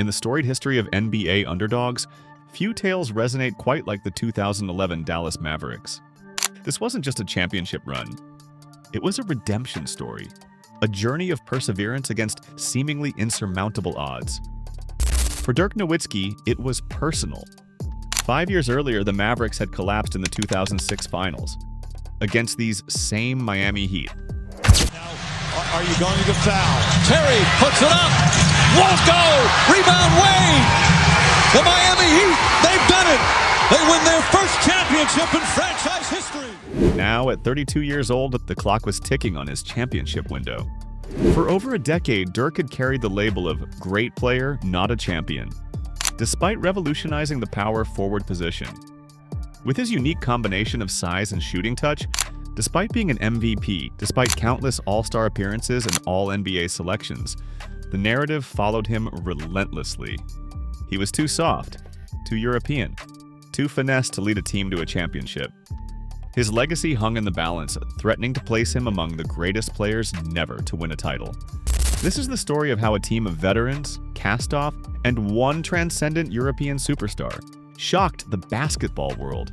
In the storied history of NBA underdogs, few tales resonate quite like the 2011 Dallas Mavericks. This wasn't just a championship run. It was a redemption story, a journey of perseverance against seemingly insurmountable odds. For Dirk Nowitzki, it was personal. 5 years earlier, the Mavericks had collapsed in the 2006 finals against these same Miami Heat. Now, are you going to foul? Terry puts it up, won't go, rebound Wade. The Miami Heat, they've done it. They win their first championship in franchise history. Now, at 32 years old, the clock was ticking on his championship window. For over a decade, Dirk had carried the label of great player, not a champion, despite revolutionizing the power forward position. With his unique combination of size and shooting touch, despite being an MVP, despite countless All-Star appearances and All-NBA selections, the narrative followed him relentlessly. He was too soft, too European, too finesse to lead a team to a championship. His legacy hung in the balance, threatening to place him among the greatest players never to win a title. This is the story of how a team of veterans, cast-off, and one transcendent European superstar shocked the basketball world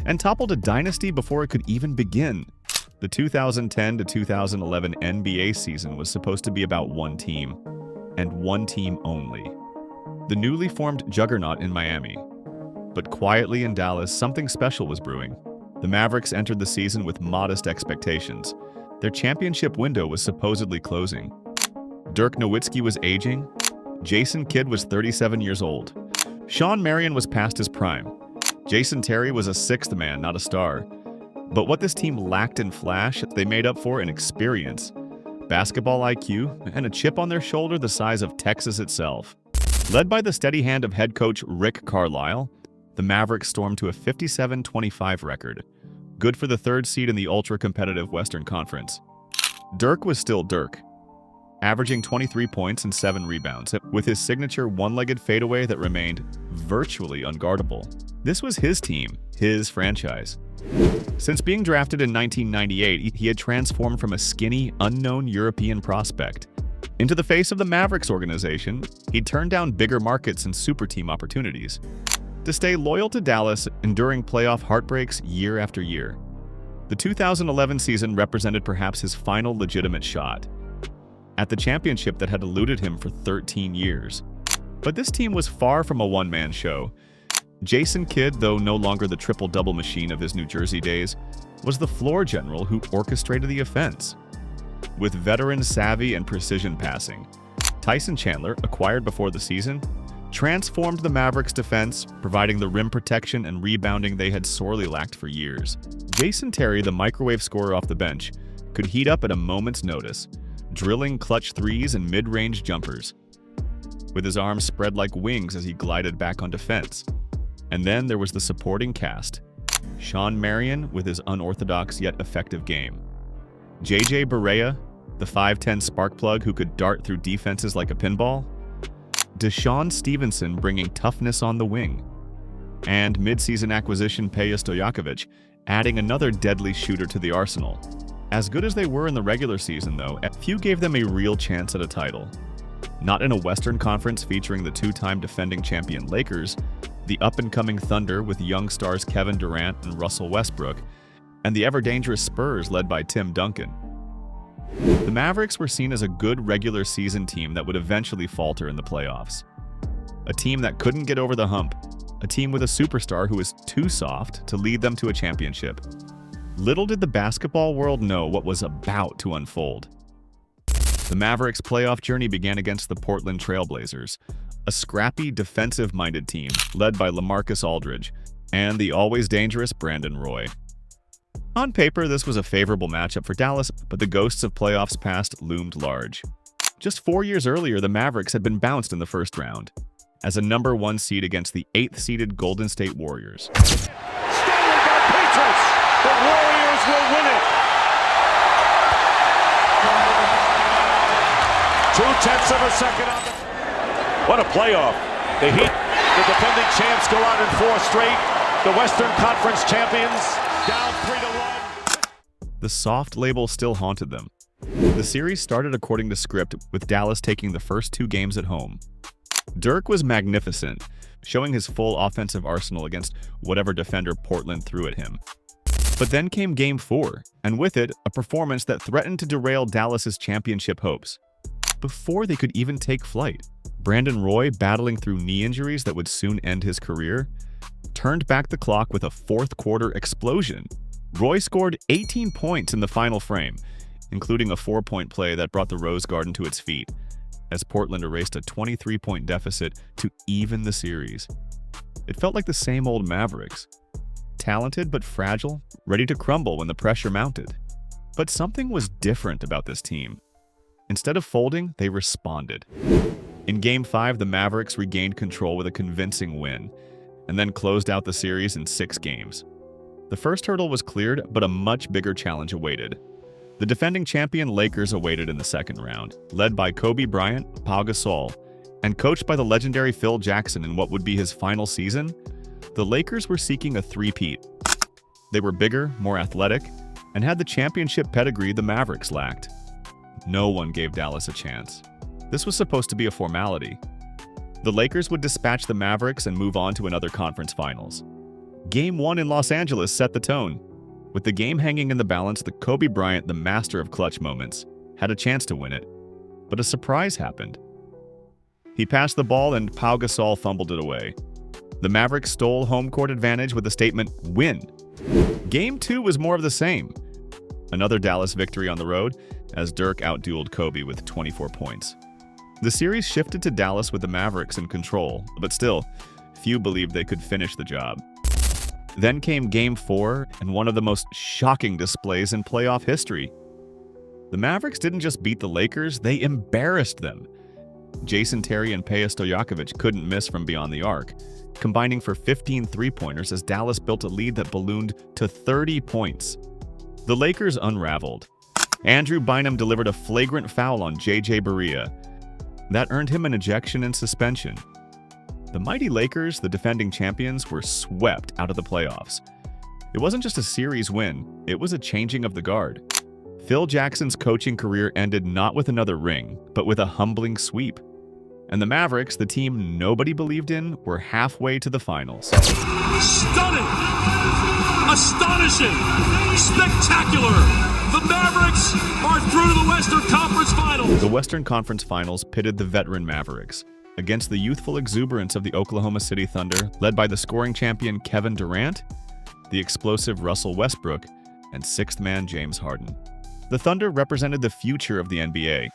and toppled a dynasty before it could even begin. The 2010 to 2011 NBA season was supposed to be about one team, and one team only. The newly formed juggernaut in Miami. But quietly in Dallas, something special was brewing. The Mavericks entered the season with modest expectations. Their championship window was supposedly closing. Dirk Nowitzki was aging. Jason Kidd was 37 years old. Shawn Marion was past his prime. Jason Terry was a sixth man, not a star. But what this team lacked in flash, they made up for in experience, basketball IQ, and a chip on their shoulder the size of Texas itself. Led by the steady hand of head coach Rick Carlisle, the Mavericks stormed to a 57-25 record, good for the third seed in the ultra-competitive Western Conference. Dirk was still Dirk, averaging 23 points and 7 rebounds, with his signature one-legged fadeaway that remained virtually unguardable. This was his team, his franchise. Since being drafted in 1998, he had transformed from a skinny, unknown European prospect into the face of the Mavericks organization. He'd turned down bigger markets and superteam opportunities to stay loyal to Dallas, enduring playoff heartbreaks year after year. The 2011 season represented perhaps his final legitimate shot at the championship that had eluded him for 13 years. But this team was far from a one-man show. Jason Kidd, though no longer the triple-double machine of his New Jersey days, was the floor general who orchestrated the offense. With veteran savvy and precision passing, Tyson Chandler, acquired before the season, transformed the Mavericks' defense, providing the rim protection and rebounding they had sorely lacked for years. Jason Terry, the microwave scorer off the bench, could heat up at a moment's notice, drilling clutch threes and mid-range jumpers, with his arms spread like wings as he glided back on defense. And then there was the supporting cast. Shawn Marion with his unorthodox yet effective game. J.J. Barea, the 5'10 spark plug who could dart through defenses like a pinball. Deshaun Stevenson bringing toughness on the wing. And mid-season acquisition Peja Stojakovic adding another deadly shooter to the arsenal. As good as they were in the regular season, though, few gave them a real chance at a title. Not in a Western Conference featuring the two-time defending champion Lakers, the up-and-coming Thunder with young stars Kevin Durant and Russell Westbrook, and the ever-dangerous Spurs led by Tim Duncan. The Mavericks were seen as a good regular season team that would eventually falter in the playoffs. A team that couldn't get over the hump, a team with a superstar who was too soft to lead them to a championship. Little did the basketball world know what was about to unfold. The Mavericks' playoff journey began against the Portland Trail Blazers, a scrappy, defensive-minded team led by LaMarcus Aldridge and the always dangerous Brandon Roy. On paper, this was a favorable matchup for Dallas, but the ghosts of playoffs past loomed large. Just 4 years earlier, the Mavericks had been bounced in the first round as a number 1 seed against the 8th-seeded Golden State Warriors. Stolen by Patriots! The Warriors will win it! 0.2 of a second on the... What a playoff. The Heat, the defending champs, go out in 4 straight. The Western Conference champions, down 3-1. The soft label still haunted them. The series started according to script, with Dallas taking the first 2 games at home. Dirk was magnificent, showing his full offensive arsenal against whatever defender Portland threw at him. But then came Game 4, and with it, a performance that threatened to derail Dallas's championship hopes. Before they could even take flight, Brandon Roy, battling through knee injuries that would soon end his career, turned back the clock with a fourth-quarter explosion. Roy scored 18 points in the final frame, including a 4-point play that brought the Rose Garden to its feet, as Portland erased a 23-point deficit to even the series. It felt like the same old Mavericks. Talented but fragile, ready to crumble when the pressure mounted. But something was different about this team. Instead of folding, they responded. In Game 5, the Mavericks regained control with a convincing win, and then closed out the series in 6 games. The first hurdle was cleared, but a much bigger challenge awaited. The defending champion Lakers awaited in the second round, led by Kobe Bryant, Pau Gasol, and coached by the legendary Phil Jackson in what would be his final season. The Lakers were seeking a three-peat. They were bigger, more athletic, and had the championship pedigree the Mavericks lacked. No one gave Dallas a chance. This was supposed to be a formality. The Lakers would dispatch the Mavericks and move on to another conference finals. Game 1 in Los Angeles set the tone. With the game hanging in the balance, the Kobe Bryant, the master of clutch moments, had a chance to win it. But a surprise happened. He passed the ball and Pau Gasol fumbled it away. The Mavericks stole home court advantage with the statement, "Win." Game 2 was more of the same. Another Dallas victory on the road, as Dirk outdueled Kobe with 24 points. The series shifted to Dallas with the Mavericks in control, but still, few believed they could finish the job. Then came Game 4, and one of the most shocking displays in playoff history. The Mavericks didn't just beat the Lakers, they embarrassed them. Jason Terry and Peja Stojakovic couldn't miss from beyond the arc, combining for 15 three-pointers as Dallas built a lead that ballooned to 30 points. The Lakers unraveled. Andrew Bynum delivered a flagrant foul on J.J. Barea. That earned him an ejection and suspension. The mighty Lakers, the defending champions, were swept out of the playoffs. It wasn't just a series win, it was a changing of the guard. Phil Jackson's coaching career ended not with another ring, but with a humbling sweep. And the Mavericks, the team nobody believed in, were halfway to the finals. Stunning! Astonishing! Spectacular! The Mavericks are through to the Western Conference Finals! The Western Conference Finals pitted the veteran Mavericks against the youthful exuberance of the Oklahoma City Thunder, led by the scoring champion Kevin Durant, the explosive Russell Westbrook, and sixth man James Harden. The Thunder represented the future of the NBA.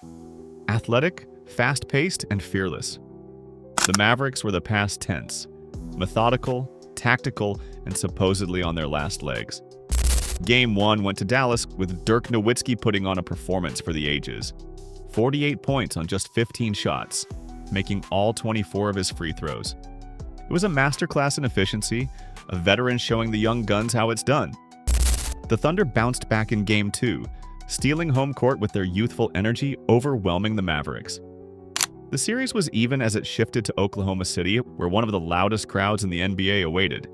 Athletic, fast-paced, and fearless. The Mavericks were the past tense, methodical, tactical, and supposedly on their last legs. Game 1 went to Dallas with Dirk Nowitzki putting on a performance for the ages. 48 points on just 15 shots, making all 24 of his free throws. It was a masterclass in efficiency, a veteran showing the young guns how it's done. The Thunder bounced back in Game 2, stealing home court with their youthful energy, overwhelming the Mavericks. The series was even as it shifted to Oklahoma City, where one of the loudest crowds in the NBA awaited.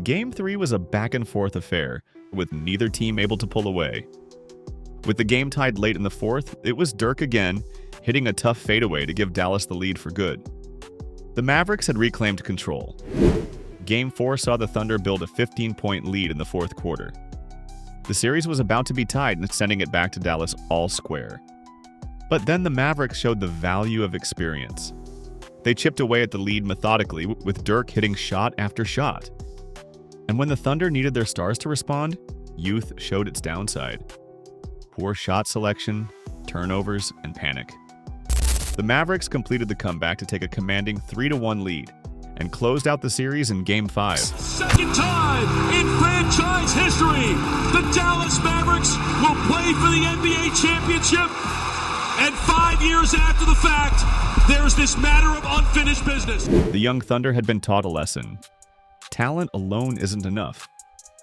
Game 3 was a back-and-forth affair, with neither team able to pull away. With the game tied late in the fourth, it was Dirk again, hitting a tough fadeaway to give Dallas the lead for good. The Mavericks had reclaimed control. Game 4 saw the Thunder build a 15-point lead in the fourth quarter. The series was about to be tied and sending it back to Dallas all square. But then the Mavericks showed the value of experience. They chipped away at the lead methodically, with Dirk hitting shot after shot. And when the Thunder needed their stars to respond, youth showed its downside. Poor shot selection, turnovers, and panic. The Mavericks completed the comeback to take a commanding 3-1 lead and closed out the series in Game 5. Second time in franchise history, the Dallas Mavericks will play for the NBA championship. And 5 years after the fact, there's this matter of unfinished business. The young Thunder had been taught a lesson. Talent alone isn't enough.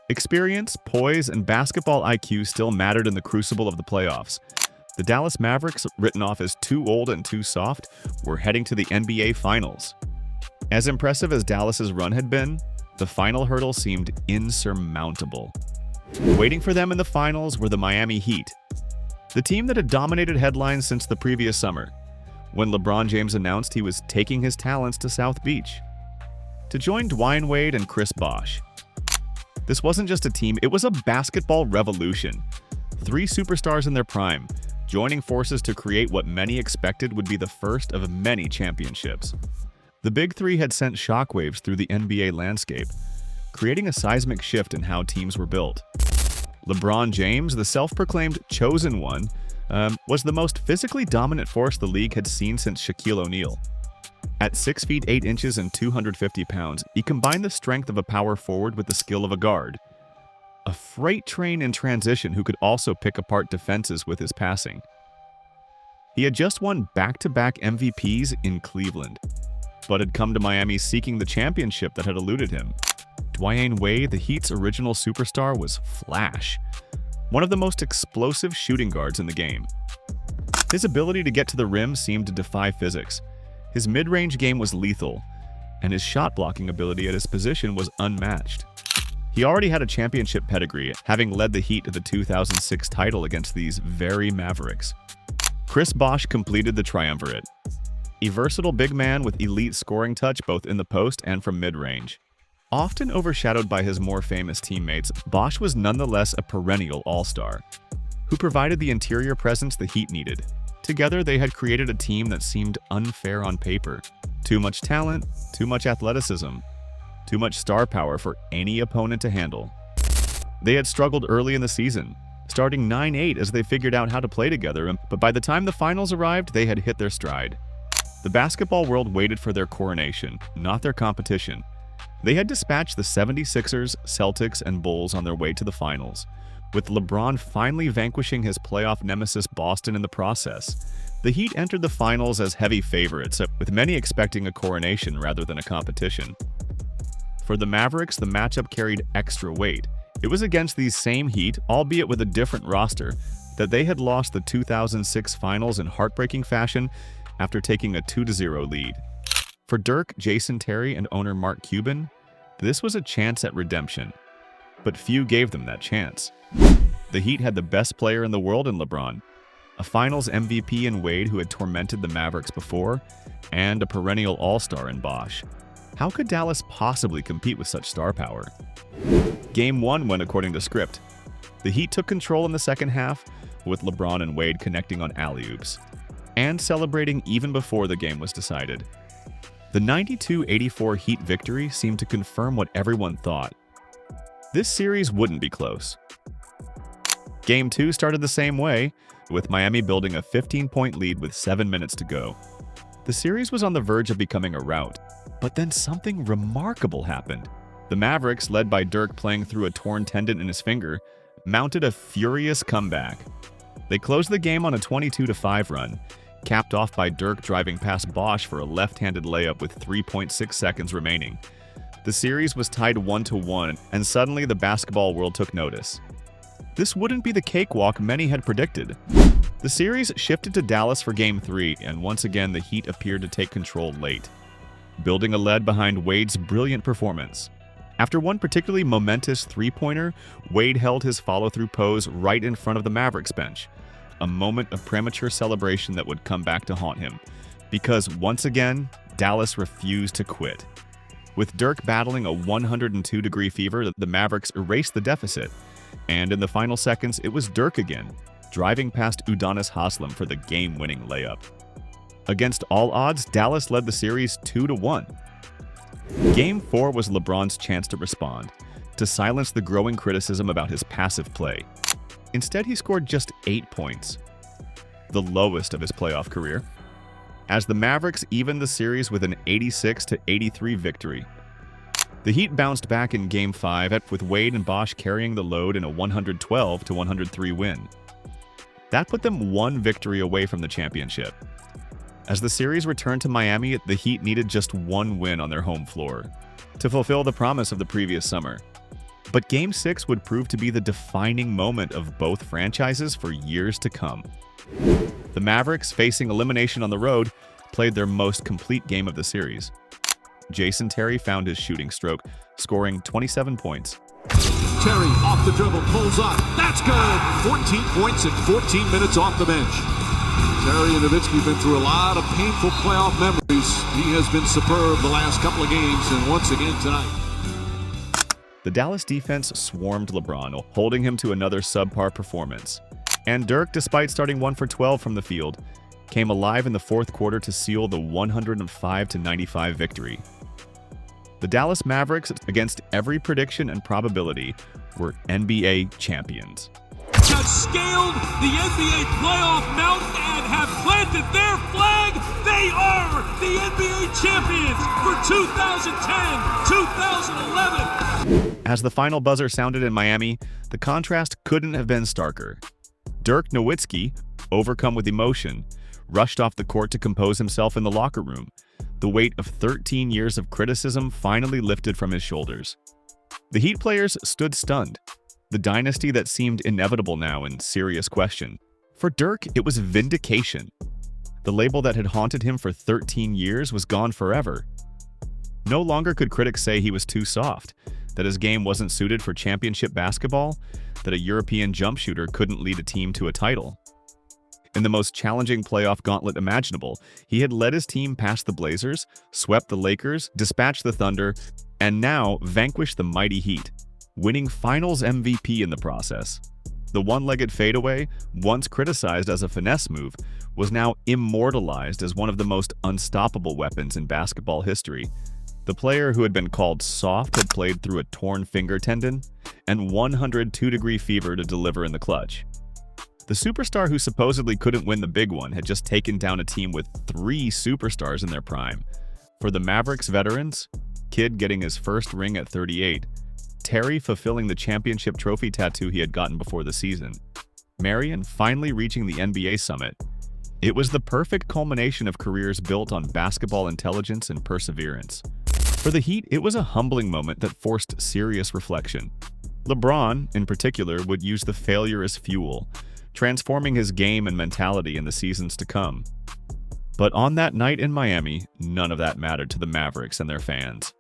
Experience, poise, and basketball IQ still mattered in the crucible of the playoffs. The Dallas Mavericks, written off as too old and too soft, were heading to the NBA Finals. As impressive as Dallas's run had been, the final hurdle seemed insurmountable. Waiting for them in the finals were the Miami Heat, the team that had dominated headlines since the previous summer. when LeBron James announced he was taking his talents to South Beach to join Dwyane Wade and Chris Bosh. This wasn't just a team, it was a basketball revolution. 3 superstars in their prime, joining forces to create what many expected would be the first of many championships. The Big Three had sent shockwaves through the NBA landscape, creating a seismic shift in how teams were built. LeBron James, the self-proclaimed chosen one, was the most physically dominant force the league had seen since Shaquille O'Neal. At 6 feet 8 inches and 250 pounds, he combined the strength of a power forward with the skill of a guard. A freight train in transition who could also pick apart defenses with his passing. He had just won back-to-back MVPs in Cleveland, but had come to Miami seeking the championship that had eluded him. Dwyane Wade, the Heat's original superstar, was Flash, one of the most explosive shooting guards in the game. His ability to get to the rim seemed to defy physics. His mid-range game was lethal, and his shot-blocking ability at his position was unmatched. He already had a championship pedigree, having led the Heat to the 2006 title against these very Mavericks. Chris Bosh completed the triumvirate. A versatile big man with elite scoring touch both in the post and from mid-range. Often overshadowed by his more famous teammates, Bosh was nonetheless a perennial all-star, who provided the interior presence the Heat needed. Together, they had created a team that seemed unfair on paper. Too much talent, too much athleticism, too much star power for any opponent to handle. They had struggled early in the season, starting 9-8 as they figured out how to play together, but by the time the finals arrived, they had hit their stride. The basketball world waited for their coronation, not their competition. They had dispatched the 76ers, Celtics, and Bulls on their way to the finals, with LeBron finally vanquishing his playoff nemesis Boston in the process. The Heat entered the finals as heavy favorites, with many expecting a coronation rather than a competition. For the Mavericks, the matchup carried extra weight. It was against these same Heat, albeit with a different roster, that they had lost the 2006 finals in heartbreaking fashion after taking a 2-0 lead. For Dirk, Jason Terry, and owner Mark Cuban, this was a chance at redemption. But few gave them that chance. The Heat had the best player in the world in LeBron, a finals MVP in Wade who had tormented the Mavericks before, and a perennial all-star in Bosh. How could Dallas possibly compete with such star power? Game 1 went according to script. The Heat took control in the second half, with LeBron and Wade connecting on alley-oops, and celebrating even before the game was decided. The 92-84 Heat victory seemed to confirm what everyone thought. This series wouldn't be close. Game 2 started the same way, with Miami building a 15-point lead with 7 minutes to go. The series was on the verge of becoming a rout, but then something remarkable happened. The Mavericks, led by Dirk playing through a torn tendon in his finger, mounted a furious comeback. They closed the game on a 22-5 run, capped off by Dirk driving past Bosh for a left-handed layup with 3.6 seconds remaining. The series was tied 1-1, and suddenly the basketball world took notice. This wouldn't be the cakewalk many had predicted. The series shifted to Dallas for Game 3, and once again the Heat appeared to take control late, building a lead behind Wade's brilliant performance. After one particularly momentous three-pointer, Wade held his follow-through pose right in front of the Mavericks bench, a moment of premature celebration that would come back to haunt him, because once again, Dallas refused to quit. With Dirk battling a 102-degree fever, the Mavericks erased the deficit, and in the final seconds, it was Dirk again, driving past Udonis Haslem for the game-winning layup. Against all odds, Dallas led the series 2-1. Game 4 was LeBron's chance to respond, to silence the growing criticism about his passive play. Instead, he scored just 8 points, the lowest of his playoff career, as the Mavericks evened the series with an 86-83 victory. The Heat bounced back in Game 5, with Wade and Bosh carrying the load in a 112-103 win. That put them one victory away from the championship. As the series returned to Miami, the Heat needed just one win on their home floor to fulfill the promise of the previous summer. But Game 6 would prove to be the defining moment of both franchises for years to come. The Mavericks, facing elimination on the road, played their most complete game of the series. Jason Terry found his shooting stroke, scoring 27 points. Terry off the dribble, pulls up. That's good! 14 points in 14 minutes off the bench. Dirk Nowitzki been through a lot of painful playoff memories. He has been superb the last couple of games, and once again tonight. The Dallas defense swarmed LeBron, holding him to another subpar performance. And Dirk, despite starting 1 for 12 from the field, came alive in the fourth quarter to seal the 105-95 victory. The Dallas Mavericks, against every prediction and probability, were NBA champions. Have scaled the NBA playoff mountain and have planted their flag. They are the NBA champions for 2010-2011. As the final buzzer sounded in Miami, the contrast couldn't have been starker. Dirk Nowitzki, overcome with emotion, rushed off the court to compose himself in the locker room. The weight of 13 years of criticism finally lifted from his shoulders. The Heat players stood stunned. The dynasty that seemed inevitable now in serious question. For Dirk, it was vindication. The label that had haunted him for 13 years was gone forever. No longer could critics say he was too soft, that his game wasn't suited for championship basketball, that a European jump shooter couldn't lead a team to a title. In the most challenging playoff gauntlet imaginable, he had led his team past the Blazers, swept the Lakers, dispatched the Thunder, and now vanquished the mighty Heat, winning Finals MVP in the process. The one-legged fadeaway, once criticized as a finesse move, was now immortalized as one of the most unstoppable weapons in basketball history. The player who had been called soft had played through a torn finger tendon and 102-degree fever to deliver in the clutch. The superstar who supposedly couldn't win the big one had just taken down a team with 3 superstars in their prime. For the Mavericks veterans, Kidd getting his first ring at 38, Terry fulfilling the championship trophy tattoo he had gotten before the season, Marion finally reaching the NBA summit. It was the perfect culmination of careers built on basketball intelligence and perseverance. For the Heat, it was a humbling moment that forced serious reflection. LeBron, in particular, would use the failure as fuel, transforming his game and mentality in the seasons to come. But on that night in Miami, none of that mattered to the Mavericks and their fans.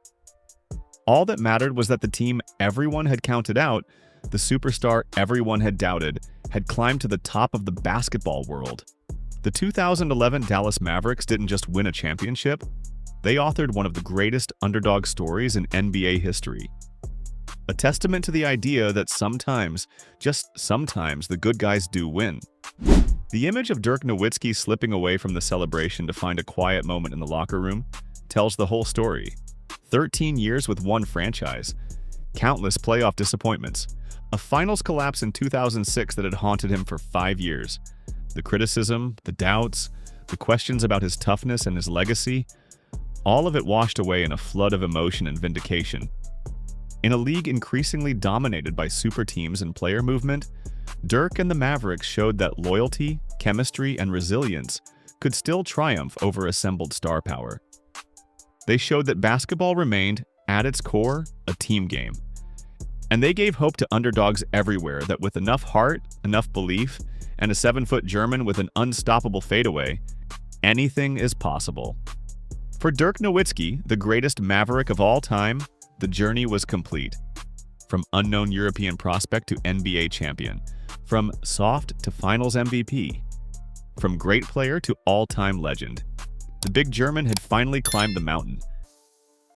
All that mattered was that the team everyone had counted out, the superstar everyone had doubted, had climbed to the top of the basketball world. The 2011 Dallas Mavericks didn't just win a championship, they authored one of the greatest underdog stories in NBA history. A testament to the idea that sometimes, just sometimes, the good guys do win. The image of Dirk Nowitzki slipping away from the celebration to find a quiet moment in the locker room tells the whole story. 13 years with one franchise, countless playoff disappointments, a finals collapse in 2006 that had haunted him for 5 years. The criticism, the doubts, the questions about his toughness and his legacy, all of it washed away in a flood of emotion and vindication. In a league increasingly dominated by super teams and player movement, Dirk and the Mavericks showed that loyalty, chemistry, and resilience could still triumph over assembled star power. They showed that basketball remained, at its core, a team game. And they gave hope to underdogs everywhere that with enough heart, enough belief, and a 7-foot German with an unstoppable fadeaway, anything is possible. For Dirk Nowitzki, the greatest Maverick of all time, the journey was complete. From unknown European prospect to NBA champion, from soft to finals MVP, from great player to all-time legend. The big German had finally climbed the mountain,